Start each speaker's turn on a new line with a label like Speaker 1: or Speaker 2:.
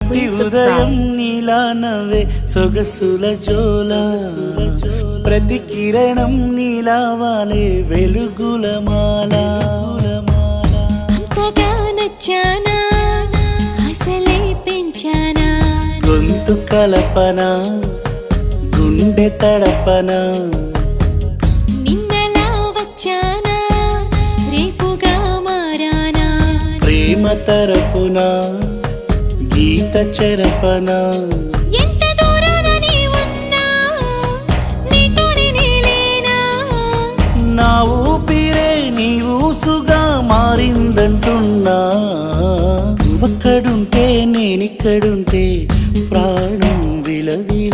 Speaker 1: ప్రతి ఉదయం నీలా నవ్వే సొగసుల జోల, ప్రతి కిరణం నీలా వాలే వెలుగుల మాల.
Speaker 2: అంతగా నచ్చానా అసలే పెంచానా,
Speaker 1: గొంతు కలపన గుండె తడపన,
Speaker 2: నిన్నలా వచ్చానా రేపుగా మారానా,
Speaker 1: ప్రేమ తరపున గీత చెరపన.
Speaker 2: ఎంత దూరాన నీ ఉన్నా నీతోనే నేలేనా,
Speaker 1: నా ఊపిరే నీ ఊసుగా మారిందంటున్నా. నువ్వక్కడుంటే నేనిక్కడుంటే ప్రాణం విలవి